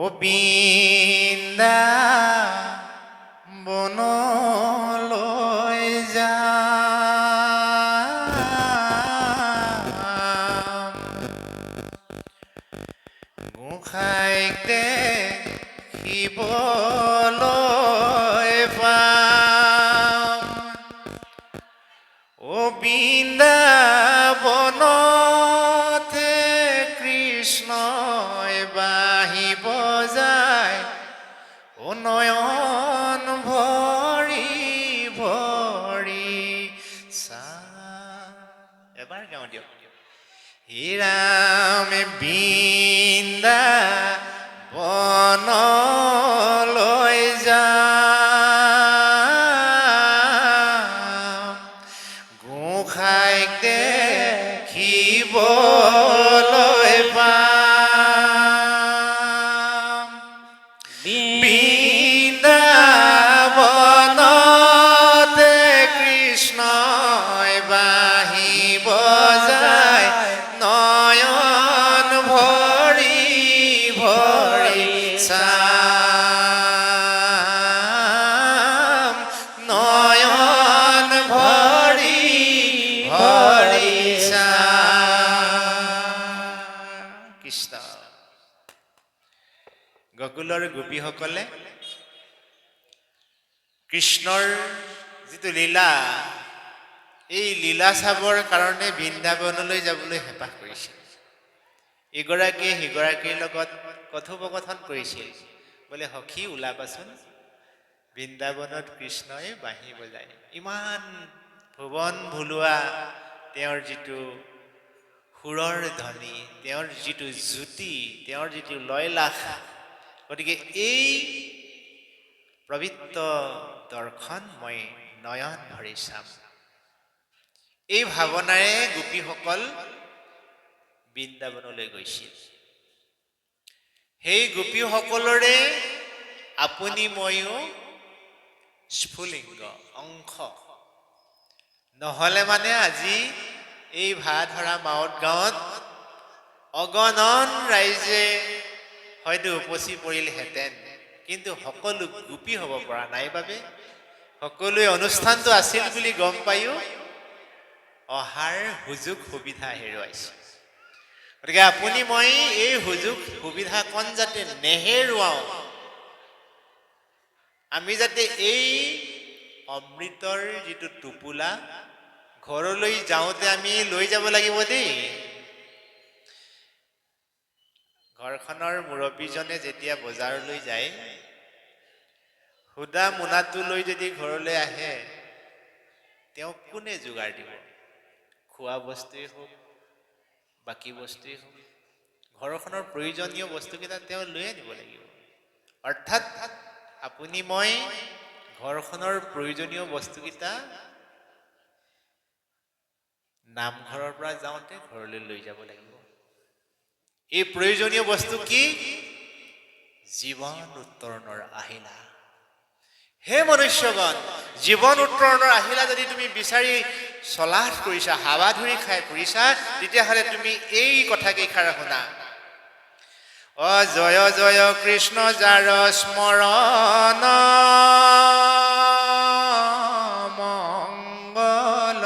ও বৃন্দাবনলৈ যাম, গোসাঁইক দেখিবলৈ পাম। ও বৃন্দাবনতে কৃষ্ণই বাঁহী বজায়, ও নয়ন ভৰি ভৰি চাম। এবাৰ গাওঁ দিয়ক। হে ৰাম বৃন্দাবনলৈ যাম, গোসাঁইক দেখিবলৈ পাম। বৃন্দাবনতে কৃষ্ণই বাঁহী বজায়, নয়ন ভৰি ভৰি চাম, নয়ন ভৰি ভৰি চাম। কৃষ্ণ। গকুলৰ গোপীসকলে কৃষ্ণৰ যিটো লীলা, এই লীলা চাবৰ কাৰণে বৃন্দাবনলৈ যাবলৈ হেঁপাহ কৰিছিল। ইগৰাকীয়ে সিগৰাকীৰ লগত কথোপকথন কৰিছিল, বোলে সখী ওলাবাচোন, বৃন্দাবনত কৃষ্ণই বাঁহী বজায়। ইমান ভুৱন ভুলোৱা তেওঁৰ যিটো সুৰৰ ধ্বনি, তেওঁৰ যিটো জ্যোতি, তেওঁৰ যিটো লয়লাস, গতিকে এই পবিত্ৰ দৰ্শন মই নয়ন ভৰি চাম। এই ভাৱনাৰে গোপীসকল বৃন্দাবনলৈ গৈছিল। সেই গোপীসকলৰে আপুনি ময়ো স্ফুলিংগ অংশ। নহ'লে মানে আজি এই ভাড়াধৰা মাউত গাঁৱত অগণন ৰাইজে হয়তো উপচি পৰিলহেঁতেন, কিন্তু সকলো গোপী হ'ব পৰা নাই বাবে, সকলোৱে অনুষ্ঠানটো আছিল বুলি গম পায়ো অহাৰ সুযোগ সুবিধা হেৰুৱাইছে। গতিকে আপুনি মই এই সুযোগ সুবিধাকণ যাতে নেহেৰুৱাওঁ, আমি যাতে এই অমৃতৰ যিটো টোপোলা ঘৰলৈ যাওঁতে আমি লৈ যাব লাগিব দেই। ঘৰখনৰ মুৰব্বীজনে যেতিয়া বজাৰলৈ যায়, সুদা মোনাটো লৈ যদি ঘৰলৈ আহে, তেওঁক কোনে যোগাৰ দিব? খোৱা বস্তুৱেই হওক, বাকী বস্তুৱেই হওক, ঘৰখনৰ প্ৰয়োজনীয় বস্তুকেইটা তেওঁ লৈ আনিব লাগিব। অৰ্থাৎ আপুনি মই ঘৰখনৰ প্ৰয়োজনীয় বস্তুকেইটা নামঘৰৰ পৰা যাওঁতে ঘৰলৈ লৈ যাব লাগিব। এই প্ৰয়োজনীয় বস্তু কি? জীৱন উত্তৰণৰ আহিলা। হে মনুষ্যগণ, জীৱন উত্তৰণৰ আহিলা যদি তুমি বিচাৰি চলাথ কৰিছা, হাৱা ধৰি খাই ফুৰিছা, তেতিয়াহ'লে তুমি এই কথা কেইষাৰ শুনা। অ জয় জয় কৃষ্ণ যাৰ স্মৰণ, মংগল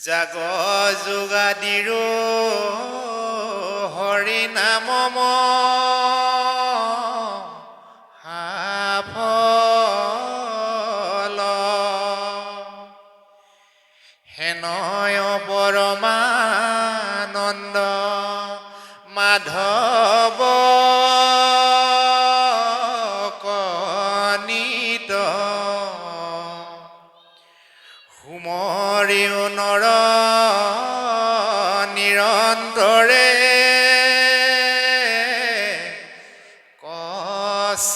জাগ যোগাদিৰো হৰি নাম সাফল, হেনয় পৰমানন্দ মাধৱ কনিত, সুমৰিও নৰ নিৰন্তৰে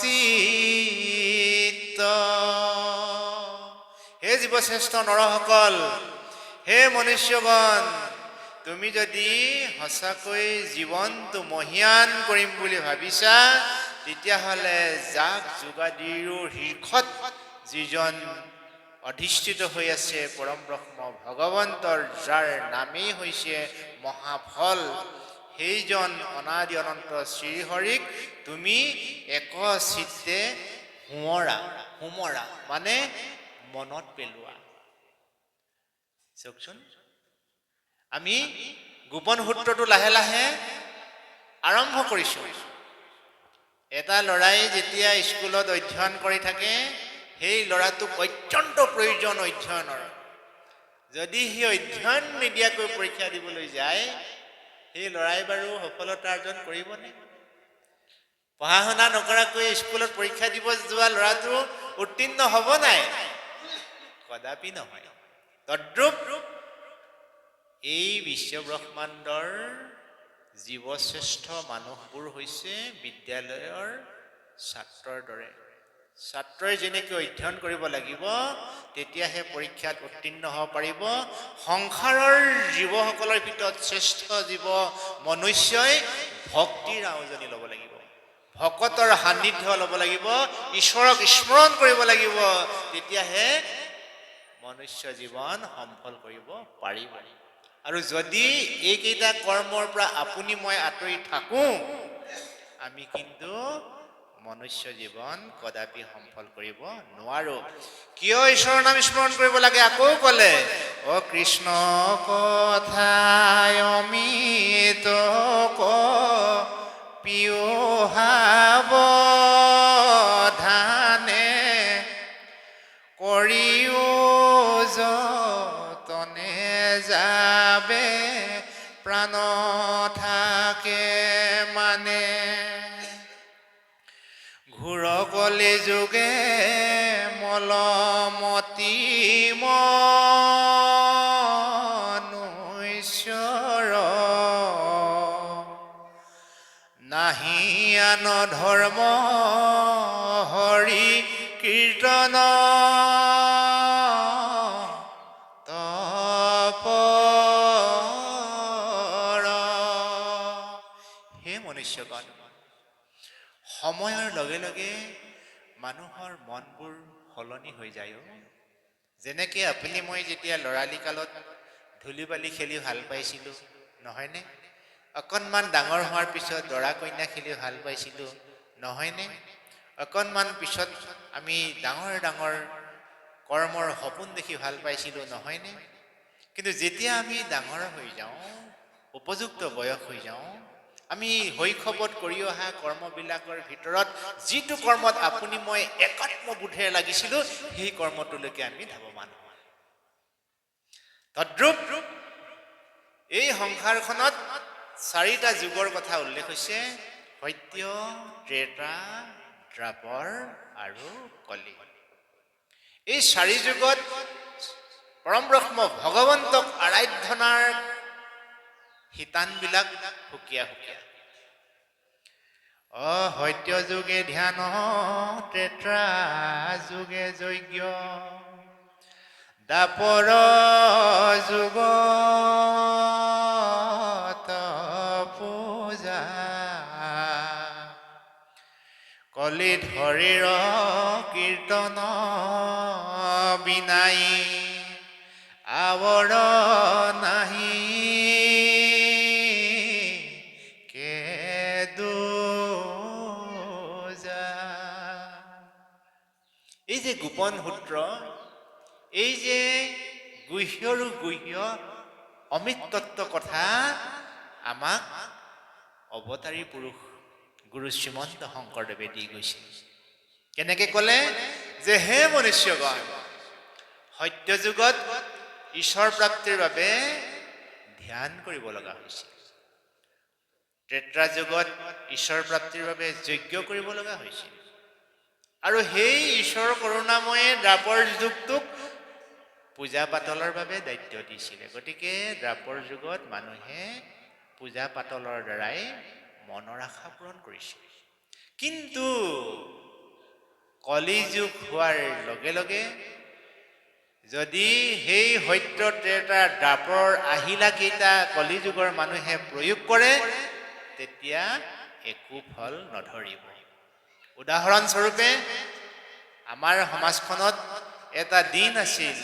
কচিত। হে জীৱশ্ৰেষ্ঠ নৰসকল, হে মনুষ্যগণ, তুমি যদি সঁচাকৈ জীৱনটো মহীয়ান কৰিম বুলি ভাবিছা, তেতিয়াহ'লে যাক যোগাদিৰো শীৰ্ষত যিজন অধিষ্ঠিত হৈ আছে পৰম ব্ৰহ্ম ভগৱন্তৰ, যাৰ নামেই হৈছে মহাফল, সেইজন অনাদি অনন্ত শ্ৰীহৰিক তুমি একচিত্তে হুমৰা মানে মনত পেলোৱা। চাওকচোন, আমি গোপন সূত্ৰটো লাহে লাহে আৰম্ভ কৰিছোঁ। এটা ল'ৰাই যেতিয়া স্কুলত অধ্যয়ন কৰি থাকে, সেই ল'ৰাটোক অত্যন্ত প্ৰয়োজন অধ্যয়নৰ। যদি সি অধ্যয়ন নিদিয়াকৈ পৰীক্ষা দিবলৈ যায়, সেই ল'ৰাই বাৰু সফলতা অৰ্জন কৰিবনে? পঢ়া শুনা নকৰাকৈ স্কুলত পৰীক্ষা দিব যোৱা ল'ৰাটো উত্তীৰ্ণ হ'ব নাই? কদাপি নহয়। তদ্ৰূপ এই বিশ্বব্ৰহ্মাণ্ডৰ জীৱশ্ৰেষ্ঠ মানুহবোৰ হৈছে বিদ্যালয়ৰ ছাত্ৰৰ দৰে। ছাত্ৰই যেনেকৈ অধ্যয়ন কৰিব লাগিব, তেতিয়াহে পৰীক্ষাত উত্তীৰ্ণ হ'ব পাৰিব। সংসাৰৰ জীৱসকলৰ ভিতৰত শ্ৰেষ্ঠ জীৱ মনুষ্যই ভক্তিৰ আয়োজনী ল'ব লাগিব, ভকতৰ সান্নিধ্য ল'ব লাগিব, ঈশ্বৰক স্মৰণ কৰিব লাগিব, তেতিয়াহে মনুষ্য জীৱন সফল কৰিব পাৰিব। আৰু যদি এইকেইটা কৰ্মৰ পৰা আপুনি মই আঁতৰি থাকোঁ, আমি কিন্তু মনুষ্য জীৱন কদাপি সফল কৰিব নোৱাৰোঁ। কিয় ঈশ্বৰৰ নাম স্মৰণ কৰিব লাগে? আকৌ ক'লে, অ কৃষ্ণ কথায় অমিত পিয়হাবধানে কৰিও যতনে যাবে প্ৰাণ থাকে মানে। ঘূৰ কলি যুগে মলমতি মনুষ্যৰ নাহি আন ধৰ্ম হৰি কীৰ্তন তপৰ। হে মনুষ্যগণ, সময়ৰ লগে লগে মানুহৰ মনবোৰ সলনি হৈ যায়। যেনেকৈ আপুনি মই যেতিয়া ল'ৰালি কালত ধূলি বালি খেলি ভাল পাইছিলোঁ, নহয়নে? অকণমান ডাঙৰ হোৱাৰ পিছত দৰা কইনা খেলি ভাল পাইছিলোঁ, নহয়নে? অকণমান পিছত আমি ডাঙৰ ডাঙৰ কৰ্মৰ সপোন দেখি ভাল পাইছিলোঁ, নহয়নে? কিন্তু যেতিয়া আমি ডাঙৰ হৈ যাওঁ, উপযুক্ত বয়স হৈ যাওঁ, আমি শৈশৱত কৰি অহা কৰ্মবিলাকৰ ভিতৰত যিটো কৰ্মত আপুনি মই একাত্মবোধেৰে লাগিছিলোঁ, সেই কৰ্মটোলৈকে আমি ধাৱমান হওঁ। তদ্ৰূপ এই সংসাৰখনত 4টা যুগৰ কথা উল্লেখ হৈছে: সত্য, ত্ৰেতা, দ্বাপৰ আৰু কলি। এই 4 যুগত পৰম ব্ৰহ্ম ভগৱন্তক আৰাধনাৰ শিতানবিলাক সুকীয়া সুকীয়া। সত্য যুগে ধ্যান, ত্ৰেতা যুগে যজ্ঞ, দ্বাপৰ যুগত পূজা, কলিত হৰিৰ কীৰ্তন বিনাই আৱৰ নাহি এই যে গোপন সূত্ৰ, এই যে গুহ্যৰো গুহ্য অমৃতত্ব কথা আমাক অৱতাৰী পুৰুষ গুৰু শ্ৰীমন্ত শংকৰদেৱে দি গৈছিল। কেনেকে ক'লে যে হে মনুষ্যগণ, সত্য যুগত ঈশ্বৰ প্ৰাপ্তিৰ বাবে ধ্যান কৰিব লগা হৈছিল, ত্ৰেতা যুগত ঈশ্বৰ প্ৰাপ্তিৰ বাবে যজ্ঞ কৰিব লগা হৈছিল, আৰু সেই ঈশ্বৰৰ কৰুণাময়ে দ্বাপৰ যুগটোক পূজা পাতলৰ বাবে দায়িত্ব দিছিলে। গতিকে দ্বাপৰ যুগত মানুহে পূজা পাতলৰ দ্বাৰাই মনৰ আশা পূৰণ কৰিছিল। কিন্তু কলি যুগ হোৱাৰ লগে লগে যদি সেই সত্য, ত্ৰেতা, দ্বাপৰ আহিলাকেইটা কলি যুগৰ মানুহে প্ৰয়োগ কৰে, তেতিয়া একো ফল নধৰিব। উদাহৰণস্বৰূপে আমাৰ সমাজখনত এটা দিন আছিল,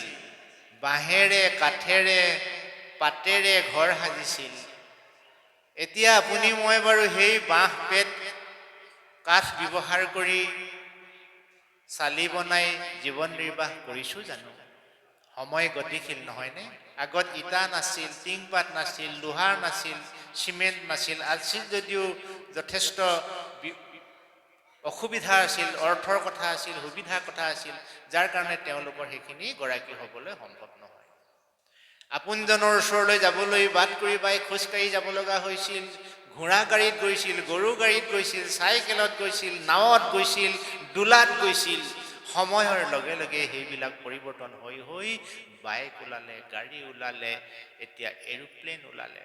বাঁহেৰে কাঠেৰে পাতেৰে ঘৰ সাজিছিল, এতিয়া আপুনি মই বাৰু সেই বাঁহ পেট কাঠ ব্যৱহাৰ কৰি চালি বনাই জীৱন নিৰ্বাহ কৰিছোঁ জানো? সময় গতিশীল নহয়নে? আগত ইটা নাছিল, টিংপাত নাছিল, লোহাৰ নাছিল, চিমেণ্ট নাছিল, আছিল যদিও যথেষ্ট অসুবিধা আছিল, অৰ্থৰ কথা আছিল, সুবিধাৰ কথা আছিল, যাৰ কাৰণে তেওঁলোকৰ সেইখিনি গৰাকী হ'বলৈ সম্ভৱ নহয়। আপোনজনৰ ওচৰলৈ যাবলৈ বাট কৰি পাই খোজকাঢ়ি যাব লগা হৈছিল, ঘোঁৰা গাড়ীত গৈছিল, গৰু গাড়ীত গৈছিল, চাইকেলত গৈছিল, নাৱত গৈছিল, ডোলাত গৈছিল। সময়ৰ লগে লগে সেইবিলাক পৰিৱৰ্তন হৈ হৈ বাইক ওলালে, গাড়ী ওলালে, এতিয়া এৰোপ্লেন ওলালে।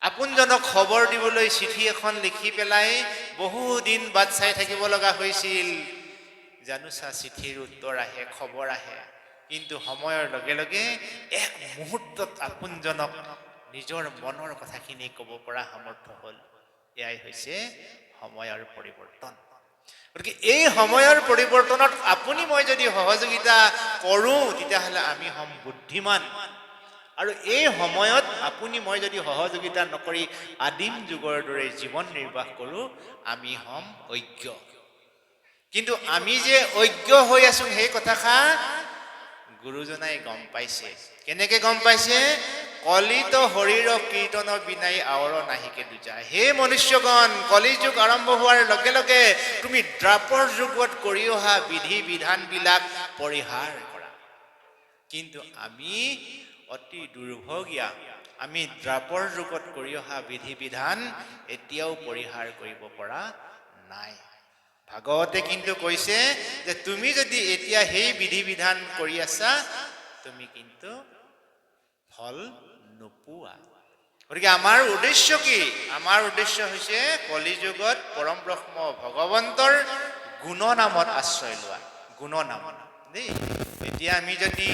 আপোনজনক খবৰ দিবলৈ চিঠি এখন লিখি পেলাই বহুদিন বাট চাই থাকিব লগা হৈছিল। জানোচা চিঠিৰ উত্তৰ আহে, খবৰ আহে, কিন্তু সময়ৰ লগে লগে এক মুহূৰ্তত আপোনজনক নিজৰ মনৰ কথাখিনি ক'ব পৰা সামৰ্থ্য হ'ল। এয়াই হৈছে সময়ৰ পৰিৱৰ্তন। গতিকে এই সময়ৰ পৰিৱৰ্তনত আপুনি মই যদি সহযোগিতা কৰোঁ, তেতিয়াহ'লে আমি হ'ম বুদ্ধিমান। আৰু এই সময়ত আপুনি মই যদি সহযোগিতা নকৰি আদিম যুগৰ দৰে জীৱন নিৰ্বাহ কৰোঁ, আমি হ'ম অজ্ঞ। কিন্তু আমি যে অজ্ঞ হৈ আছো সেই কথাষাৰ গুৰুজনাই গম পাইছে। কেনেকে গম পাইছে? কলিত শৰীৰ কীৰ্তন বিনাই আৱৰ নাহিকে দুজা। হে মনুষ্যগণ, কলি যুগ আৰম্ভ হোৱাৰ লগে লগে তুমি দ্বাপৰ যুগত কৰি অহা বিধি বিধানবিলাক পৰিহাৰ কৰা। কিন্তু আমি অতি দুৰ্ভগীয়া, আমি দ্বাপৰ যুগত কৰি অহা বিধি বিধান এতিয়াও পৰিহাৰ কৰিব পৰা নাই। ভাগৱতে কিন্তু কৈছে যে তুমি যদি এতিয়া সেই বিধি বিধান কৰি আছা, তুমি কিন্তু ফল নোপোৱা। গতিকে আমাৰ উদ্দেশ্য কি? আমাৰ উদ্দেশ্য হৈছে কলিযুগত পৰম ব্ৰহ্ম ভগৱন্তৰ গুণনামত আশ্ৰয় লোৱা। গুণনামত দেই। এতিয়া আমি যদি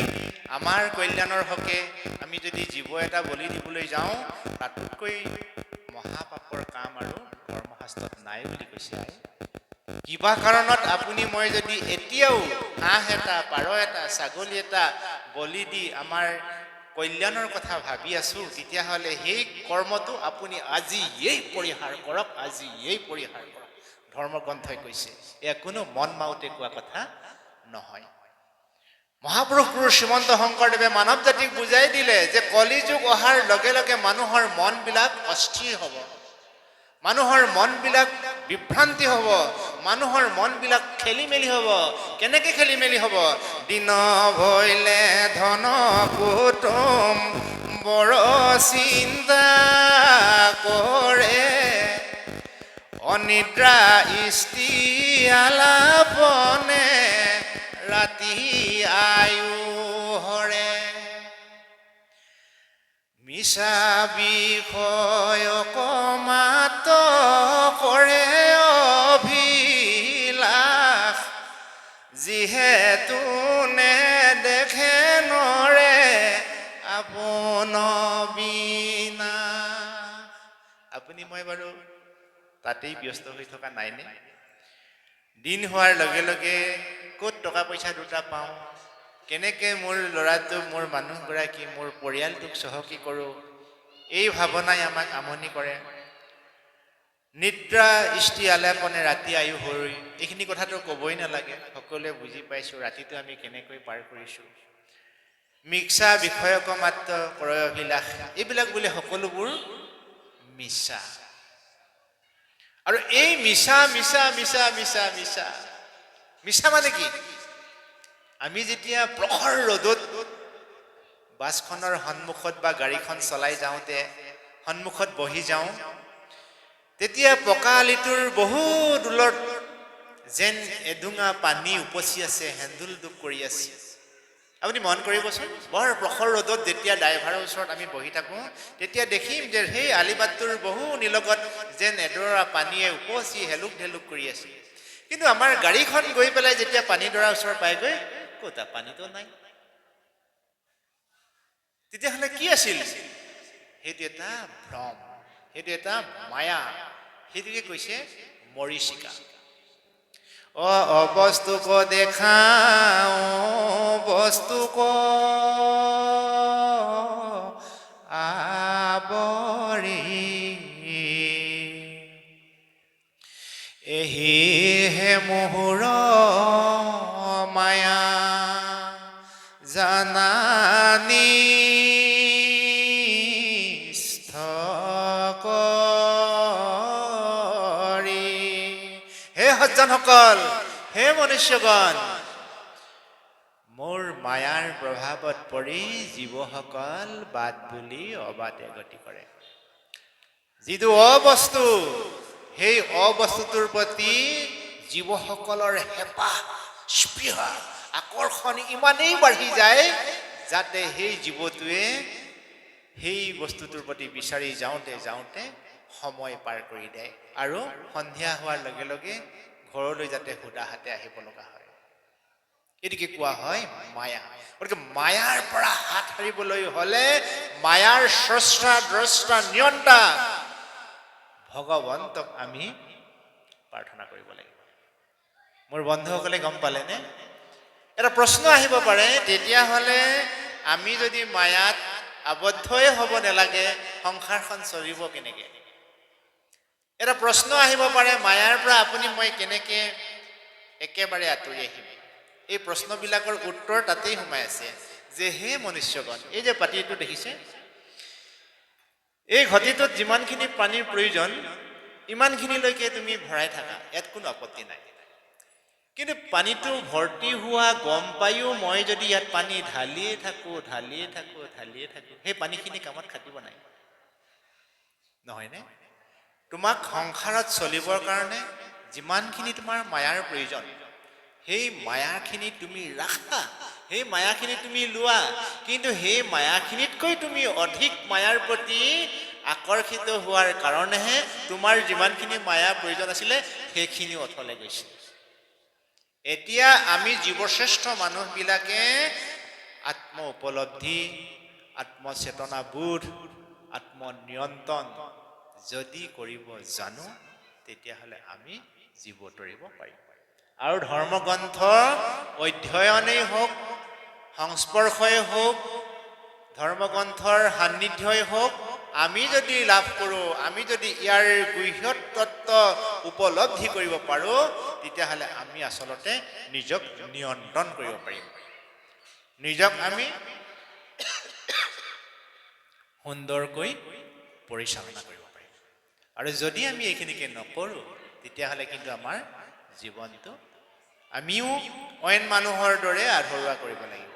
আমাৰ কল্যাণৰ হকে আমি যদি জীৱ এটা বলি দিবলৈ যাওঁ, তাতকৈ মহাপাপৰ কাম আৰু ধৰ্মশাস্ত্ৰত নাই বুলি কৈছে। কিবা কাৰণত আপুনি মই যদি এতিয়াও হাঁহ এটা, পাৰ এটা, ছাগলী এটা বলি দি আমাৰ কল্যাণৰ কথা ভাবি আছো, তেতিয়াহ'লে সেই কৰ্মটো আপুনি আজিয়েই পৰিহাৰ কৰক, আজিয়েই পৰিহাৰ কৰক। ধৰ্মগ্ৰন্থই কৈছে। এয়া কোনো মন মাউতে কোৱা কথা নহয়। মহাপুৰুষ গুৰু শ্ৰীমন্ত শংকৰদেৱে মানৱ জাতিক বুজাই দিলে যে কলিযুগ অহাৰ লগে লগে মানুহৰ মনবিলাক অস্থিৰ হ'ব, মানুহৰ মনবিলাক বিভ্ৰান্তি হ'ব, মানুহৰ মনবিলাক খেলি মেলি হ'ব। কেনেকে খেলি মেলি হ'ব? দিন ভৈলে ধন কুটুম বৰ চিন্তা কৰে, অনিদ্ৰা স্ত্ৰী আলাপনে ৰাতি আয়ু হৰে, মিছা বিষয় কমাত কৰে অভিলাষ, যিহেতু নেদেখে নৰে আপোন বিনা। আপুনি মই বাৰু তাতেই ব্যস্ত হৈ থকা নাইনে? দিন হোৱাৰ লগে লগে ক'ত টকা পইচা দুটা পাওঁ, কেনেকে মোৰ ল'ৰাটোক, মোৰ মানুহগৰাকী, মোৰ পৰিয়ালটোক চহকী কৰোঁ, এই ভাৱনাই আমাক আমনি কৰে। নিদ্ৰা ইষ্টি আলাপনে ৰাতি আয়ু হৰি, এইখিনি কথাটো ক'বই নালাগে, সকলোৱে বুজি পাইছোঁ ৰাতিটো আমি কেনেকৈ পাৰ কৰিছোঁ। মিছা বিষয়ক মাত্ৰ ক্ৰয় অভিলাষ, এইবিলাক বোলে সকলোবোৰ মিছা। আৰু এই মিছা মিছা মিছা মিছা মিছা মিছা মানে কি? আমি যেতিয়া প্ৰখৰ ৰ'দত বাছখনৰ সন্মুখত বা গাড়ীখন চলাই যাওঁতে সন্মুখত বহি যাওঁ, তেতিয়া পকা আলিটোৰ বহু দূৰত যেন এডোঙা পানী উপচি আছে, হেন্দুল ডুব কৰি আছে। আপুনি মন কৰিবচোন, বৰ প্ৰখৰ ৰ'দত যেতিয়া ড্ৰাইভাৰৰ ওচৰত আমি বহি থাকোঁ, তেতিয়া দেখিম যে সেই আলিবাটটোৰ বহু নিলগত যেন এডৰা পানীয়ে উপচি হেলুক ঢেলুক কৰি আছে। কিন্তু আমাৰ গাড়ীখন গৈ পেলাই যেতিয়া পানীডৰাৰ ওচৰত পাইগৈ, ক'ত পানীটো নাই। তেতিয়াহ'লে কি আছিল? সেইটো এটা ভ্ৰম, সেইটো এটা মায়া, সেইটোকে কৈছে মৰীচিকা। বস্তু ক দেখাও বস্তু ক আৱৰি এহি হে মোহৰ মায়া জানানি স্থকৰি। হে সজ্জনসকল, হে মনুষ্যগণ, মোৰ মায়াৰ প্ৰভাৱত পৰি জীৱসকল বাদ বুলি অবাদে গতি কৰে। যিটো অবস্তু, সেই অবস্তুটোৰ প্ৰতি জীৱসকলৰ হেঁপাহ, স্পৃহা, আকৰ্ষণ ইমানেই বাঢ়ি যায় যাতে সেই জীৱটোৱে সেই বস্তুটোৰ প্ৰতি বিচাৰি যাওঁতে যাওঁতে সময় পাৰ কৰি দিয়ে আৰু সন্ধিয়া হোৱাৰ লগে লগে ঘৰলৈ যাতে সুদা হাতে আহিব লগা হয়। এটিকে কোৱা হয় মায়া। গতিকে মায়াৰ পৰা হাত সাৰিবলৈ হলে মায়াৰ স্ৰষ্টা, দ্ৰষ্টা, নিয়ন্তা ভগৱন্তক আমি প্ৰাৰ্থনা কৰিব লাগিব। মোৰ বন্ধুসকলে গম পালেনে? এটা প্ৰশ্ন আহিব পাৰে, তেতিয়াহ'লে আমি যদি মায়াত আবদ্ধই হ'ব নালাগে, সংসাৰখন চলিব কেনেকে? এটা প্ৰশ্ন আহিব পাৰে, মায়াৰ পৰা আপুনি মই কেনেকে একেবাৰে আঁতৰি আহিম? এই প্ৰশ্নবিলাকৰ উত্তৰ তাতেই সোমাই আছে যে হে মনুষ্যগণ, এই যে পাতিটো দেখিছে, এই ঘটিটোত যিমানখিনি পানীৰ প্ৰয়োজন ইমানখিনিলৈকে তুমি ভৰাই থাকা, ইয়াত কোনো আপত্তি নাই। কিন্তু পানীটো ভৰ্তি হোৱা গম পায়ো মই যদি ইয়াত পানী ঢালিয়ে থাকো সেই পানীখিনি কামত খাটিব নাই, নহয়নে? তোমাক সংসাৰত চলিবৰ কাৰণে যিমানখিনি তোমাৰ মায়াৰ প্ৰয়োজন, সেই মায়াখিনি তুমি ৰাখা, সেই মায়াখিনি তুমি লোৱা, কিন্তু সেই মায়াখিনিতকৈ তুমি অধিক মায়াৰ প্ৰতি আকৰ্ষিত হোৱাৰ কাৰণেহে তোমাৰ যিমানখিনি মায়াৰ প্ৰয়োজন আছিলে সেইখিনি অথলে গৈছে। এতিয়া আমি জীৱশ্ৰেষ্ঠ মানুহবিলাকে আত্ম উপলব্ধি, আত্মচেতনাবোধ, আত্মনিয়ন্ত্ৰণ যদি কৰিব জানো, তেতিয়াহ'লে আমি জীৱ তৰিব পাৰিম। আৰু ধৰ্মগ্ৰন্থ অধ্যয়নেই হওক, সংস্পৰ্শই হওক, ধৰ্মগ্ৰন্থৰ সান্নিধ্যই হওক, আমি যদি লাভ কৰোঁ, আমি যদি ইয়াৰ গৃহ্য তত্ত্ব উপলব্ধি কৰিব পাৰোঁ, তেতিয়াহ'লে আমি আচলতে নিজক নিয়ন্ত্ৰণ কৰিব পাৰিম, নিজক আমি সুন্দৰকৈ পৰিচালনা কৰিব পাৰিম। আৰু যদি আমি এইখিনিকে নকৰোঁ, তেতিয়াহ'লে কিন্তু আমাৰ জীৱনটো আমিও অইন মানুহৰ দৰে আধৰুৱা কৰিব লাগিব।